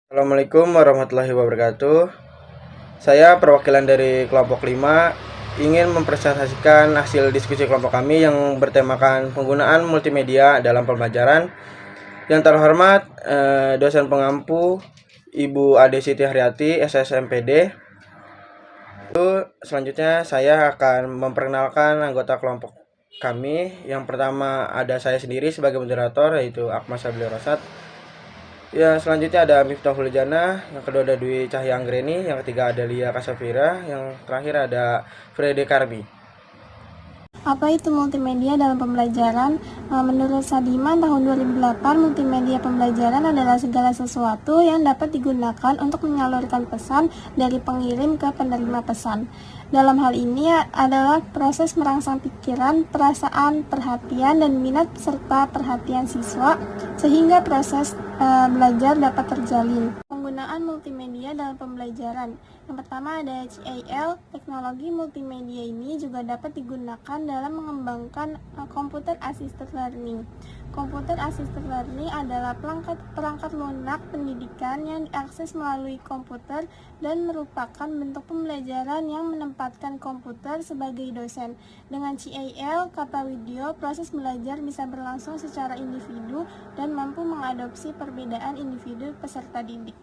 Assalamualaikum warahmatullahi wabarakatuh. Saya perwakilan dari kelompok 5 ingin mempresentasikan hasil diskusi kelompok kami yang bertemakan penggunaan multimedia dalam pembelajaran. Yang terhormat dosen pengampu Ibu Ade Siti Haryati, SSMPD. Selanjutnya saya akan memperkenalkan anggota kelompok kami. Yang pertama ada saya sendiri sebagai moderator, yaitu Akmal Sabli Rosat. Ya, selanjutnya ada Miftahul Jannah, yang kedua ada Dwi Cahya Anggreni, yang ketiga ada Lia Kasafira, yang terakhir ada Frede Karbi. Apa itu multimedia dalam pembelajaran? Menurut Sadiman tahun 2008, multimedia pembelajaran adalah segala sesuatu yang dapat digunakan untuk menyalurkan pesan dari pengirim ke penerima pesan. Dalam hal ini adalah proses merangsang pikiran, perasaan, perhatian, dan minat serta perhatian siswa sehingga proses belajar dapat terjalin. Penggunaan multimedia dalam pembelajaran. Yang pertama ada CAL. Teknologi multimedia ini juga dapat digunakan dalam mengembangkan Computer Assisted Learning. Computer Assisted Learning adalah perangkat lunak pendidikan yang diakses melalui komputer dan merupakan bentuk pembelajaran yang menempatkan komputer sebagai dosen. Dengan CAL, kata video, proses belajar bisa berlangsung secara individu dan mampu mengadopsi perbedaan individu peserta didik.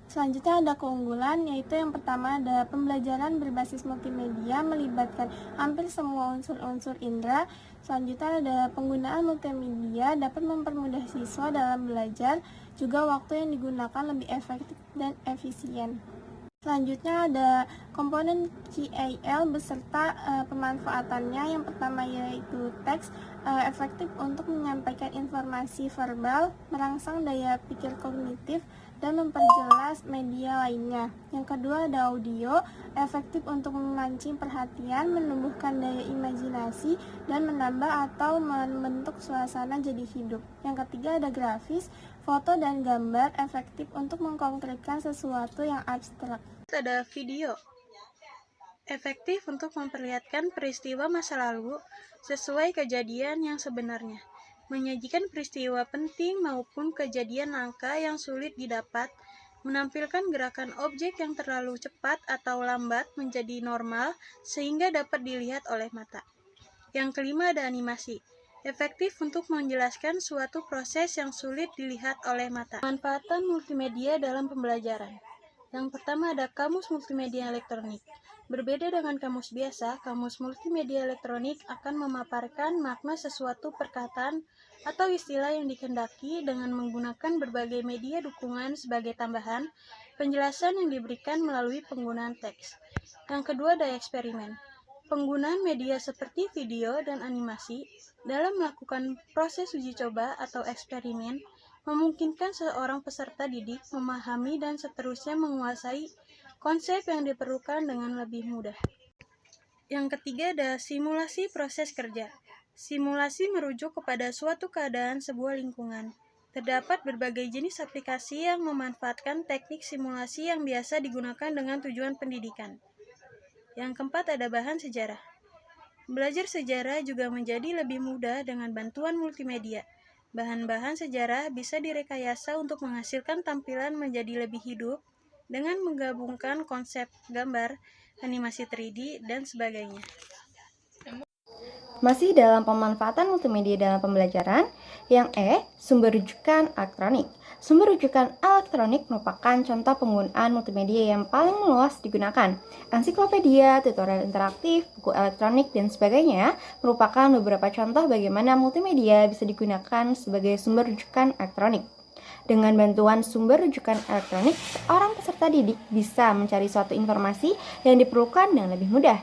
Selanjutnya ada keunggulan, yaitu yang pertama ada pembelajaran berbasis multimedia melibatkan hampir semua unsur-unsur indera. Selanjutnya ada penggunaan multimedia dapat mempermudah siswa dalam belajar, juga waktu yang digunakan lebih efektif dan efisien. Selanjutnya ada komponen CAL beserta pemanfaatannya. Yang pertama yaitu teks, efektif untuk menyampaikan informasi verbal, merangsang daya pikir kognitif, dan memperjelas media lainnya. Yang kedua ada audio, efektif untuk memancing perhatian, menumbuhkan daya imajinasi, dan menambah atau membentuk suasana jadi hidup. Yang ketiga ada grafis, foto dan gambar, efektif untuk mengkonkretkan sesuatu yang abstrak. Ada video, efektif untuk memperlihatkan peristiwa masa lalu sesuai kejadian yang sebenarnya, menyajikan peristiwa penting maupun kejadian langka yang sulit didapat, menampilkan gerakan objek yang terlalu cepat atau lambat menjadi normal sehingga dapat dilihat oleh mata. Yang kelima ada animasi, efektif untuk menjelaskan suatu proses yang sulit dilihat oleh mata. Manfaatan multimedia dalam pembelajaran. Yang pertama ada kamus multimedia elektronik. Berbeda dengan kamus biasa, kamus multimedia elektronik akan memaparkan makna sesuatu perkataan atau istilah yang dikehendaki dengan menggunakan berbagai media dukungan sebagai tambahan penjelasan yang diberikan melalui penggunaan teks. Yang kedua ada eksperimen. Penggunaan media seperti video dan animasi dalam melakukan proses uji coba atau eksperimen memungkinkan seorang peserta didik memahami dan seterusnya menguasai konsep yang diperlukan dengan lebih mudah. Yang ketiga ada simulasi proses kerja. Simulasi merujuk kepada suatu keadaan sebuah lingkungan. Terdapat berbagai jenis aplikasi yang memanfaatkan teknik simulasi yang biasa digunakan dengan tujuan pendidikan. Yang keempat ada bahan sejarah. Belajar sejarah juga menjadi lebih mudah dengan bantuan multimedia. Bahan-bahan sejarah bisa direkayasa untuk menghasilkan tampilan menjadi lebih hidup dengan menggabungkan konsep gambar, animasi 3D, dan sebagainya. Masih dalam pemanfaatan multimedia dalam pembelajaran, yang sumber rujukan elektronik. Sumber rujukan elektronik merupakan contoh penggunaan multimedia yang paling luas digunakan. Ensiklopedia, tutorial interaktif, buku elektronik, dan sebagainya merupakan beberapa contoh bagaimana multimedia bisa digunakan sebagai sumber rujukan elektronik. Dengan bantuan sumber rujukan elektronik, orang peserta didik bisa mencari suatu informasi yang diperlukan dengan lebih mudah.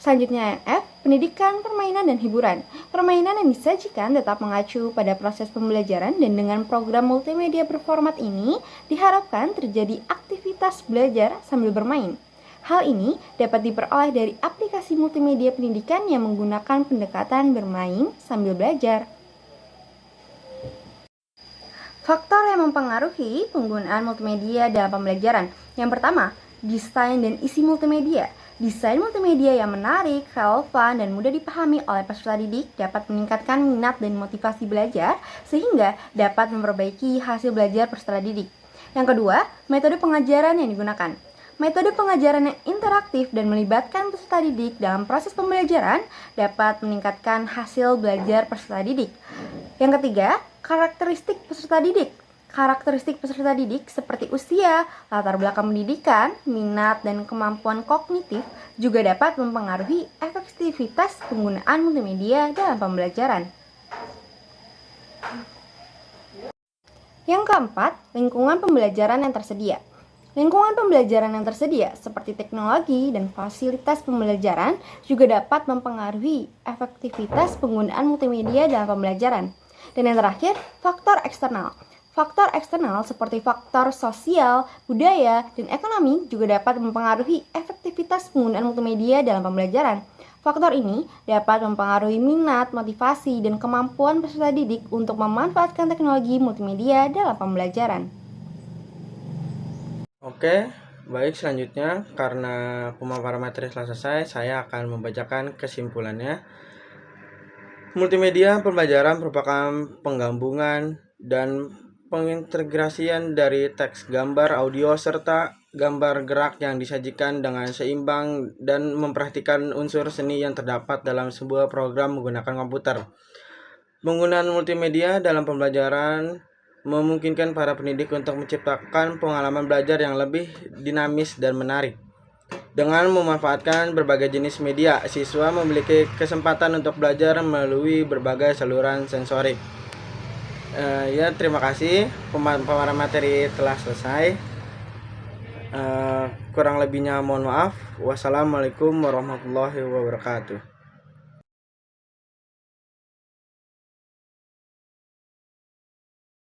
Selanjutnya yang F, pendidikan, permainan, dan hiburan. Permainan yang disajikan tetap mengacu pada proses pembelajaran dan dengan program multimedia berformat ini diharapkan terjadi aktivitas belajar sambil bermain. Hal ini dapat diperoleh dari aplikasi multimedia pendidikan yang menggunakan pendekatan bermain sambil belajar. Faktor yang mempengaruhi penggunaan multimedia dalam pembelajaran. Yang pertama, desain dan isi multimedia. Desain multimedia yang menarik, relevan, dan mudah dipahami oleh peserta didik dapat meningkatkan minat dan motivasi belajar sehingga dapat memperbaiki hasil belajar peserta didik. Yang kedua, metode pengajaran yang digunakan. Metode pengajaran yang interaktif dan melibatkan peserta didik dalam proses pembelajaran dapat meningkatkan hasil belajar peserta didik. Yang ketiga, karakteristik peserta didik. Karakteristik peserta didik seperti usia, latar belakang pendidikan, minat, dan kemampuan kognitif juga dapat mempengaruhi efektivitas penggunaan multimedia dalam pembelajaran. Yang keempat, lingkungan pembelajaran yang tersedia. Lingkungan pembelajaran yang tersedia seperti teknologi dan fasilitas pembelajaran juga dapat mempengaruhi efektivitas penggunaan multimedia dalam pembelajaran. Dan yang terakhir, faktor eksternal. Faktor eksternal seperti faktor sosial, budaya, dan ekonomi juga dapat mempengaruhi efektivitas penggunaan multimedia dalam pembelajaran. Faktor ini dapat mempengaruhi minat, motivasi, dan kemampuan peserta didik untuk memanfaatkan teknologi multimedia dalam pembelajaran. Oke, baik, selanjutnya karena pemaparan materi telah selesai, saya akan membacakan kesimpulannya. Multimedia pembelajaran merupakan penggabungan dan pengintegrasian dari teks, gambar, audio, serta gambar gerak yang disajikan dengan seimbang dan memperhatikan unsur seni yang terdapat dalam sebuah program menggunakan komputer. Penggunaan multimedia dalam pembelajaran memungkinkan para pendidik untuk menciptakan pengalaman belajar yang lebih dinamis dan menarik. Dengan memanfaatkan berbagai jenis media, siswa memiliki kesempatan untuk belajar melalui berbagai saluran sensorik. Terima kasih. Pemaparan materi telah selesai. Kurang lebihnya mohon maaf. Wassalamualaikum warahmatullahi wabarakatuh.